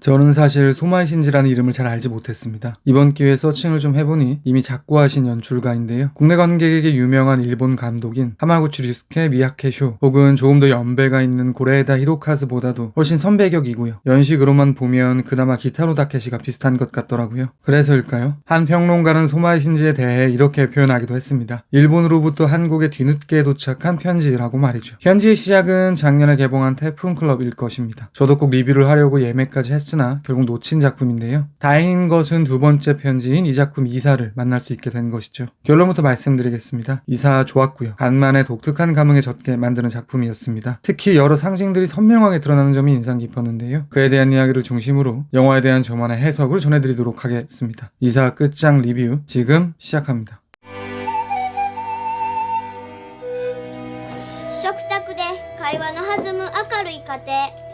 저는 사실 소마이 신지라는 이름을 잘 알지 못했습니다. 이번 기회에 서칭을 좀 해보니 이미 작고하신 연출가인데요. 국내 관객에게 유명한 일본 감독인 하마구치 류스케 미야케쇼 혹은 조금 더 연배가 있는 고레에다 히로카즈보다도 훨씬 선배격이고요. 연식으로만 보면 그나마 기타로 다케시가 비슷한 것 같더라고요. 그래서일까요? 한 평론가는 소마이 신지에 대해 이렇게 표현하기도 했습니다. 일본으로부터 한국에 뒤늦게 도착한 편지라고 말이죠. 편지의 시작은 작년에 개봉한 태풍클럽일 것입니다. 저도 꼭 리뷰를 하려고 예매까지 했습니다. 으나 결국 놓친 작품인데요. 다행인 것은 두 번째 편지인 이 작품 이사를 만날 수 있게 된 것이죠. 결론부터 말씀드리겠습니다. 이사 좋았고요. 간만에 독특한 감흥에 젖게 만드는 작품이었습니다. 특히 여러 상징들이 선명하게 드러나는 점이 인상 깊었는데요. 그에 대한 이야기를 중심으로 영화에 대한 저만의 해석을 전해드리도록 하겠습니다. 이사 끝장 리뷰 지금 시작합니다. 食卓で会話の弾む明るい家庭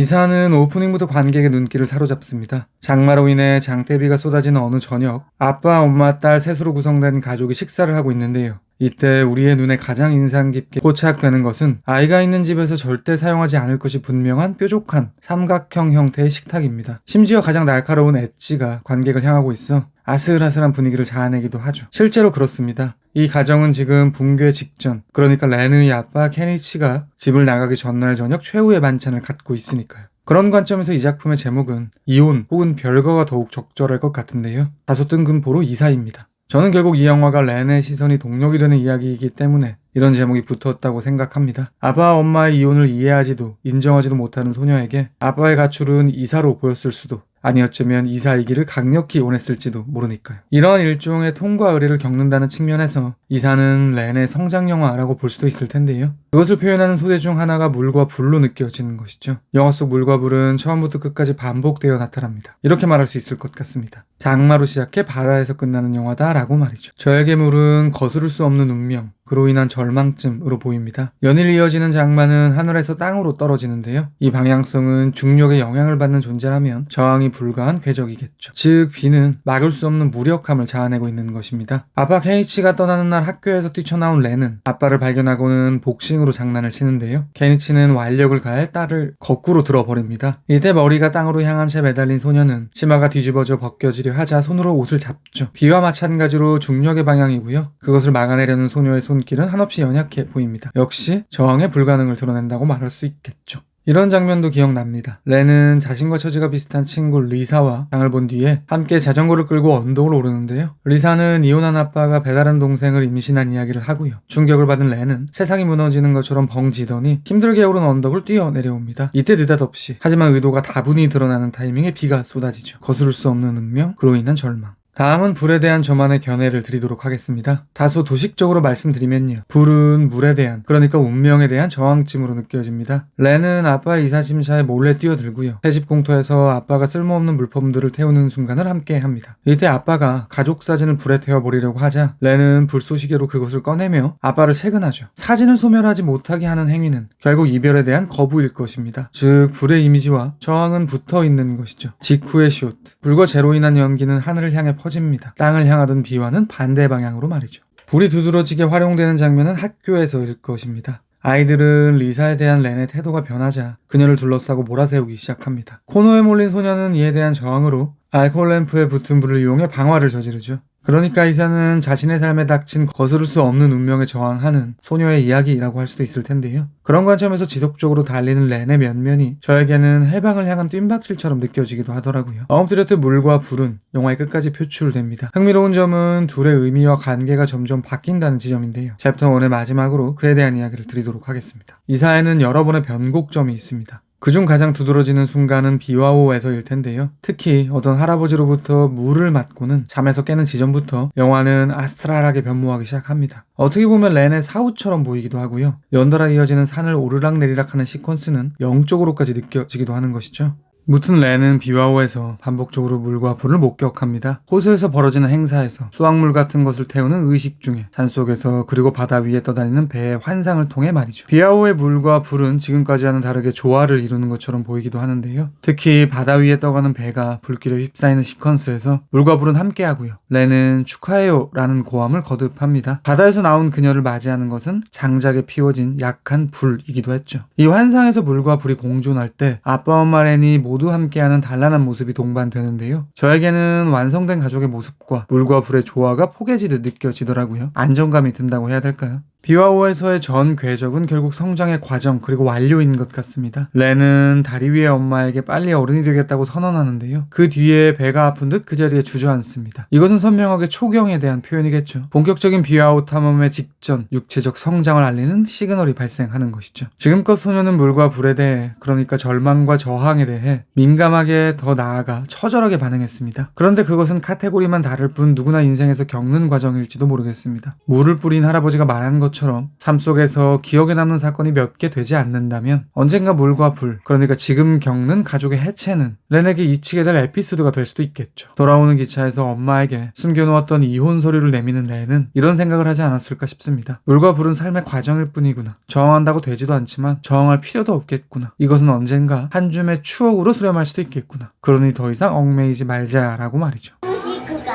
이사는 오프닝부터 관객의 눈길을 사로잡습니다. 장마로 인해 장대비가 쏟아지는 어느 저녁, 아빠, 엄마, 딸 셋으로 구성된 가족이 식사를 하고 있는데요. 이때 우리의 눈에 가장 인상 깊게 포착되는 것은 아이가 있는 집에서 절대 사용하지 않을 것이 분명한 뾰족한 삼각형 형태의 식탁입니다. 심지어 가장 날카로운 엣지가 관객을 향하고 있어 아슬아슬한 분위기를 자아내기도 하죠. 실제로 그렇습니다. 이 가정은 지금 붕괴 직전, 그러니까 렌의 아빠 케니치가 집을 나가기 전날 저녁 최후의 반찬을 갖고 있으니까요. 그런 관점에서 이 작품의 제목은 이혼 혹은 별거가 더욱 적절할 것 같은데요. 다소 뜬금포로 이사입니다. 저는 결국 이 영화가 렌의 시선이 동력이 되는 이야기이기 때문에 이런 제목이 붙었다고 생각합니다. 아빠와 엄마의 이혼을 이해하지도 인정하지도 못하는 소녀에게 아빠의 가출은 이사로 보였을 수도, 아니었으면 이사이기를 강력히 원했을지도 모르니까요. 이런 일종의 통과 의례를 겪는다는 측면에서 이사는 렌의 성장 영화라고 볼 수도 있을 텐데요. 그것을 표현하는 소재 중 하나가 물과 불로 느껴지는 것이죠. 영화 속 물과 불은 처음부터 끝까지 반복되어 나타납니다. 이렇게 말할 수 있을 것 같습니다. 장마로 시작해 바다에서 끝나는 영화다라고 말이죠. 저에게 물은 거스를 수 없는 운명, 그로 인한 절망쯤으로 보입니다. 연일 이어지는 장마는 하늘에서 땅으로 떨어지는데요. 이 방향성은 중력의 영향을 받는 존재라면 저항이 불가한 궤적이겠죠. 즉 비는 막을 수 없는 무력함을 자아내고 있는 것입니다. 아빠 케니치가 떠나는 날 학교에서 뛰쳐나온 렌은 아빠를 발견하고는 복싱으로 장난을 치는데요. 케니치는 완력을 가해 딸을 거꾸로 들어버립니다. 이때 머리가 땅으로 향한 채 매달린 소녀는 치마가 뒤집어져 벗겨지려 하자 손으로 옷을 잡죠. 비와 마찬가지로 중력의 방향이고요. 그것을 막아내려는 소녀의 손길은 한없이 연약해 보입니다. 역시 저항의 불가능을 드러낸다고 말할 수 있겠죠. 이런 장면도 기억납니다. 렌은 자신과 처지가 비슷한 친구 리사와 장을 본 뒤에 함께 자전거를 끌고 언덕을 오르는데요. 리사는 이혼한 아빠가 배다른 동생을 임신한 이야기를 하고요. 충격을 받은 렌은 세상이 무너지는 것처럼 벙지더니 힘들게 오른 언덕을 뛰어 내려옵니다. 이때 느닷없이, 하지만 의도가 다분히 드러나는 타이밍에 비가 쏟아지죠. 거스를 수 없는 운명, 그로 인한 절망. 다음은 불에 대한 저만의 견해를 드리도록 하겠습니다. 다소 도식적으로 말씀드리면요. 불은 물에 대한, 그러니까 운명에 대한 저항쯤으로 느껴집니다. 렌은 아빠의 이사심사에 몰래 뛰어들고요. 새집 공터에서 아빠가 쓸모없는 물품들을 태우는 순간을 함께 합니다. 이때 아빠가 가족 사진을 불에 태워버리려고 하자 렌은 불쏘시개로 그것을 꺼내며 아빠를 세근하죠. 사진을 소멸하지 못하게 하는 행위는 결국 이별에 대한 거부일 것입니다. 즉 불의 이미지와 저항은 붙어있는 것이죠. 직후의 숏. 불과 재로 인한 연기는 하늘을 향해 퍼집니다. 땅을 향하던 비와는 반대 방향으로 말이죠. 불이 두드러지게 활용되는 장면은 학교에서일 것입니다. 아이들은 리사에 대한 렌의 태도가 변하자 그녀를 둘러싸고 몰아세우기 시작합니다. 코너에 몰린 소녀는 이에 대한 저항으로 알코올 램프에 붙은 불을 이용해 방화를 저지르죠. 그러니까 이사는 자신의 삶에 닥친 거스를 수 없는 운명에 저항하는 소녀의 이야기라고 할 수도 있을 텐데요. 그런 관점에서 지속적으로 달리는 렌의 면면이 저에게는 해방을 향한 뜀박질처럼 느껴지기도 하더라고요. 엎드렸듯 물과 불은 영화의 끝까지 표출됩니다. 흥미로운 점은 둘의 의미와 관계가 점점 바뀐다는 지점인데요. 챕터 1의 마지막으로 그에 대한 이야기를 드리도록 하겠습니다. 이사에는 여러 번의 변곡점이 있습니다. 그중 가장 두드러지는 순간은 비와오에서일 텐데요. 특히 어떤 할아버지로부터 물을 맞고는 잠에서 깨는 지점부터 영화는 아스트랄하게 변모하기 시작합니다. 어떻게 보면 렌의 사후처럼 보이기도 하고요. 연달아 이어지는 산을 오르락내리락하는 시퀀스는 영적으로까지 느껴지기도 하는 것이죠. 무튼 렌은 비와호에서 반복적으로 물과 불을 목격합니다. 호수에서 벌어지는 행사에서 수확물 같은 것을 태우는 의식 중에 산속에서 그리고 바다 위에 떠다니는 배의 환상을 통해 말이죠. 비와호의 물과 불은 지금까지와는 다르게 조화를 이루는 것처럼 보이기도 하는데요. 특히 바다 위에 떠가는 배가 불길에 휩싸이는 시퀀스에서 물과 불은 함께하고요. 렌은 축하해요 라는 고함을 거듭합니다. 바다에서 나온 그녀를 맞이하는 것은 장작에 피워진 약한 불이기도 했죠. 이 환상에서 물과 불이 공존할 때 아빠 엄마 렌이 모두 함께하는 단란한 모습이 동반되는데요. 저에게는 완성된 가족의 모습과 물과 불의 조화가 포개지듯 느껴지더라고요. 안정감이 든다고 해야 될까요? 비와호에서의 전 궤적은 결국 성장의 과정 그리고 완료인 것 같습니다. 렌은 다리 위의 엄마에게 빨리 어른이 되겠다고 선언하는데요. 그 뒤에 배가 아픈 듯 그 자리에 주저앉습니다. 이것은 선명하게 초경에 대한 표현이겠죠. 본격적인 비와호 탐험의 직전 육체적 성장을 알리는 시그널이 발생하는 것이죠. 지금껏 소녀는 물과 불에 대해 그러니까 절망과 저항에 대해 민감하게 더 나아가 처절하게 반응했습니다. 그런데 그것은 카테고리만 다를 뿐 누구나 인생에서 겪는 과정일지도 모르겠습니다. 물을 뿌린 할아버지가 말한 것처럼 삶 속에서 기억에 남는 사건이 몇 개 되지 않는다면 언젠가 물과 불, 그러니까 지금 겪는 가족의 해체는 렌에게 잊히게 될 에피소드가 될 수도 있겠죠. 돌아오는 기차에서 엄마에게 숨겨놓았던 이혼 서류를 내미는 렌은 이런 생각을 하지 않았을까 싶습니다. 물과 불은 삶의 과정일 뿐이구나. 저항한다고 되지도 않지만 저항할 필요도 없겠구나. 이것은 언젠가 한 줌의 추억으로 수렴할 수도 있겠구나. 그러니 더 이상 얽매이지 말자라고 말이죠. もし行くか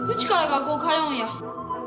うちから学校通うんや。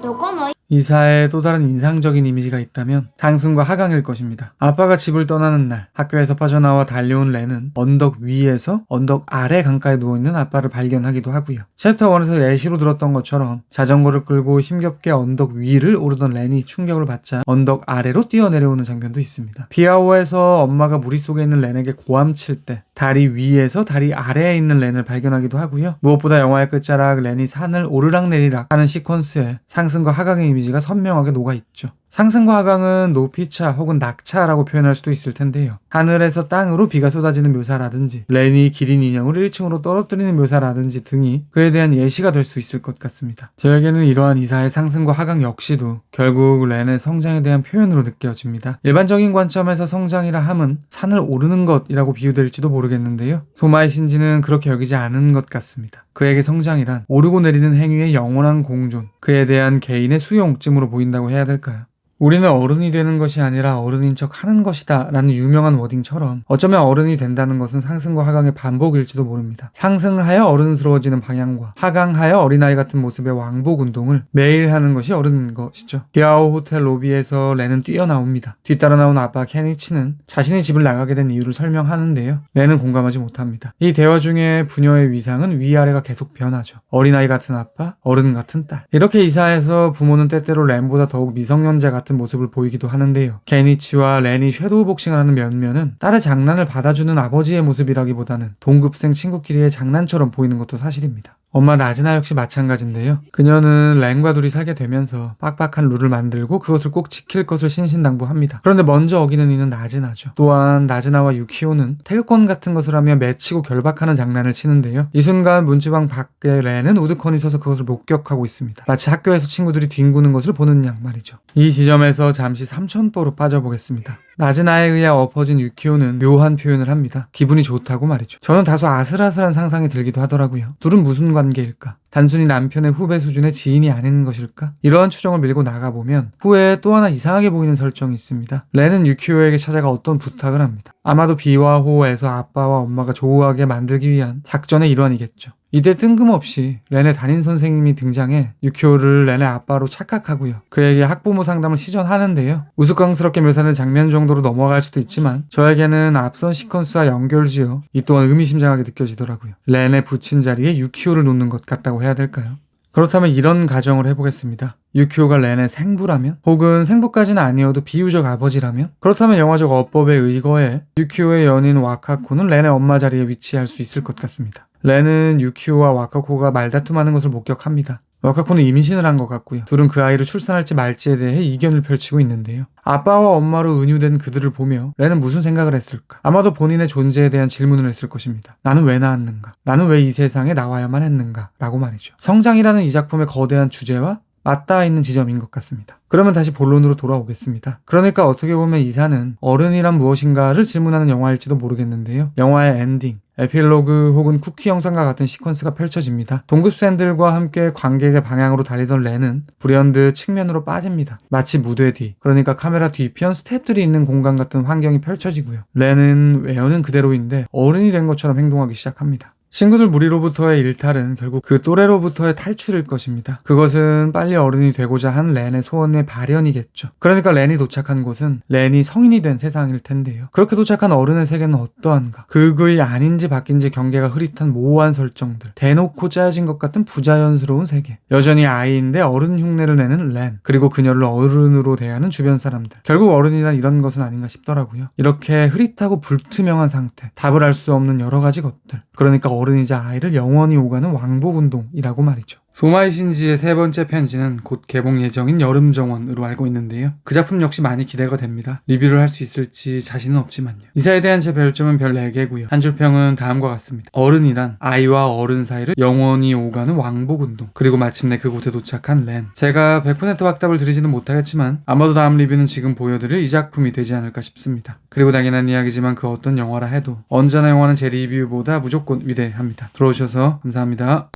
どこも 이사에 또 다른 인상적인 이미지가 있다면 상승과 하강일 것입니다. 아빠가 집을 떠나는 날 학교에서 빠져나와 달려온 렌은 언덕 위에서 언덕 아래 강가에 누워있는 아빠를 발견하기도 하고요. 챕터 1에서 예시로 들었던 것처럼 자전거를 끌고 힘겹게 언덕 위를 오르던 렌이 충격을 받자 언덕 아래로 뛰어내려오는 장면도 있습니다. 비아오에서 엄마가 무리 속에 있는 렌에게 고함칠 때 다리 위에서 다리 아래에 있는 렌을 발견하기도 하고요. 무엇보다 영화의 끝자락 렌이 산을 오르락내리락 하는 시퀀스에 상승과 하강의 이미지가 선명하게 녹아있죠. 상승과 하강은 높이차 혹은 낙차라고 표현할 수도 있을 텐데요. 하늘에서 땅으로 비가 쏟아지는 묘사라든지 렌이 기린 인형을 1층으로 떨어뜨리는 묘사라든지 등이 그에 대한 예시가 될 수 있을 것 같습니다. 저에게는 이러한 이사의 상승과 하강 역시도 결국 렌의 성장에 대한 표현으로 느껴집니다. 일반적인 관점에서 성장이라 함은 산을 오르는 것이라고 비유될지도 모르겠는데요. 소마의 신지는 그렇게 여기지 않은 것 같습니다. 그에게 성장이란 오르고 내리는 행위의 영원한 공존, 그에 대한 개인의 수용쯤으로 보인다고 해야 될까요? 우리는 어른이 되는 것이 아니라 어른인 척 하는 것이다 라는 유명한 워딩처럼 어쩌면 어른이 된다는 것은 상승과 하강의 반복일지도 모릅니다. 상승하여 어른스러워지는 방향과 하강하여 어린아이 같은 모습의 왕복 운동을 매일 하는 것이 어른인 것이죠. 비아오 호텔 로비에서 렌은 뛰어나옵니다. 뒤따라 나온 아빠 케니치는 자신이 집을 나가게 된 이유를 설명하는데요. 렌은 공감하지 못합니다. 이 대화 중에 부녀의 위상은 위아래가 계속 변하죠. 어린아이 같은 아빠, 어른 같은 딸. 이렇게 이사해서 부모는 때때로 렌보다 더욱 미성년자 같은 모습을 보이기도 하는데요. 케니치와 렌이 섀도우 복싱을 하는 면면은 딸의 장난을 받아주는 아버지의 모습이라기보다는 동급생 친구끼리의 장난처럼 보이는 것도 사실입니다. 엄마 나즈나 역시 마찬가지인데요. 그녀는 렌과 둘이 살게 되면서 빡빡한 룰을 만들고 그것을 꼭 지킬 것을 신신당부합니다. 그런데 먼저 어기는 이는 나즈나죠. 또한 나즈나와 유키오는 태극권 같은 것을 하며 맺히고 결박하는 장난을 치는데요. 이 순간 문지방 밖에 렌은 우두커니 서서 그것을 목격하고 있습니다. 마치 학교에서 친구들이 뒹구는 것을 보는 양 말이죠. 이 지점에서 잠시 삼천포로 빠져보겠습니다. 나즈나에 의해 엎어진 유키오는 묘한 표현을 합니다. 기분이 좋다고 말이죠. 저는 다소 아슬아슬한 상상이 들기도 하더라고요. 둘은 무슨 관계일까? 단순히 남편의 후배 수준의 지인이 아닌 것일까? 이러한 추정을 밀고 나가보면 후에 또 하나 이상하게 보이는 설정이 있습니다. 렌은 유키오에게 찾아가 어떤 부탁을 합니다. 아마도 비와호에서 아빠와 엄마가 조우하게 만들기 위한 작전의 일환이겠죠. 이때 뜬금없이 렌의 담임선생님이 등장해 유키오를 렌의 아빠로 착각하고요. 그에게 학부모 상담을 시전하는데요. 우스꽝스럽게 묘사는 장면 정도로 넘어갈 수도 있지만 저에게는 앞선 시퀀스와 연결지어 이 또한 의미심장하게 느껴지더라고요. 렌의 붙인 자리에 유키오를 놓는 것 같다고 해야 될까요? 그렇다면 이런 가정을 해보겠습니다. 유키오가 렌의 생부라면? 혹은 생부까지는 아니어도 비유적 아버지라면? 그렇다면 영화적 어법에 의거해 유키오의 연인 와카코는 렌의 엄마 자리에 위치할 수 있을 것 같습니다. 렌은 유키오와 와카코가 말다툼하는 것을 목격합니다. 와카코는 임신을 한 것 같고요. 둘은 그 아이를 출산할지 말지에 대해 이견을 펼치고 있는데요. 아빠와 엄마로 은유된 그들을 보며 렌은 무슨 생각을 했을까? 아마도 본인의 존재에 대한 질문을 했을 것입니다. 나는 왜 나왔는가? 나는 왜 이 세상에 나와야만 했는가? 라고 말이죠. 성장이라는 이 작품의 거대한 주제와 맞닿아 있는 지점인 것 같습니다. 그러면 다시 본론으로 돌아오겠습니다. 그러니까 어떻게 보면 이사는 어른이란 무엇인가를 질문하는 영화일지도 모르겠는데요. 영화의 엔딩, 에필로그 혹은 쿠키 영상과 같은 시퀀스가 펼쳐집니다. 동급생들과 함께 관객의 방향으로 달리던 렌은 불현듯 측면으로 빠집니다. 마치 무대 뒤, 그러니까 카메라 뒤편 스태프들이 있는 공간 같은 환경이 펼쳐지고요. 렌은 외연은 그대로인데 어른이 된 것처럼 행동하기 시작합니다. 친구들 무리로부터의 일탈은 결국 그 또래로부터의 탈출일 것입니다. 그것은 빨리 어른이 되고자 한 렌의 소원의 발현이겠죠. 그러니까 렌이 도착한 곳은 렌이 성인이 된 세상일 텐데요. 그렇게 도착한 어른의 세계는 어떠한가? 극의 아닌지 바뀐지 경계가 흐릿한 모호한 설정들, 대놓고 짜여진 것 같은 부자연스러운 세계, 여전히 아이인데 어른 흉내를 내는 렌, 그리고 그녀를 어른으로 대하는 주변 사람들. 결국 어른이란 이런 것은 아닌가 싶더라고요. 이렇게 흐릿하고 불투명한 상태, 답을 알 수 없는 여러 가지 것들, 그러니까 어른이자 아이를 영원히 오가는 왕복운동이라고 말이죠. 소마이 신지의 세 번째 편지는 곧 개봉 예정인 여름정원으로 알고 있는데요. 그 작품 역시 많이 기대가 됩니다. 리뷰를 할 수 있을지 자신은 없지만요. 이사에 대한 제 별점은 별 4개고요. 한 줄 평은 다음과 같습니다. 어른이란 아이와 어른 사이를 영원히 오가는 왕복운동, 그리고 마침내 그곳에 도착한 렌. 제가 100% 확답을 드리지는 못하겠지만 아마도 다음 리뷰는 지금 보여드릴 이 작품이 되지 않을까 싶습니다. 그리고 당연한 이야기지만 그 어떤 영화라 해도 언제나 영화는 제 리뷰보다 무조건 위대합니다. 들어오셔서 감사합니다.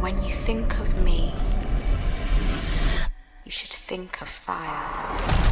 When you think of me, you should think of fire.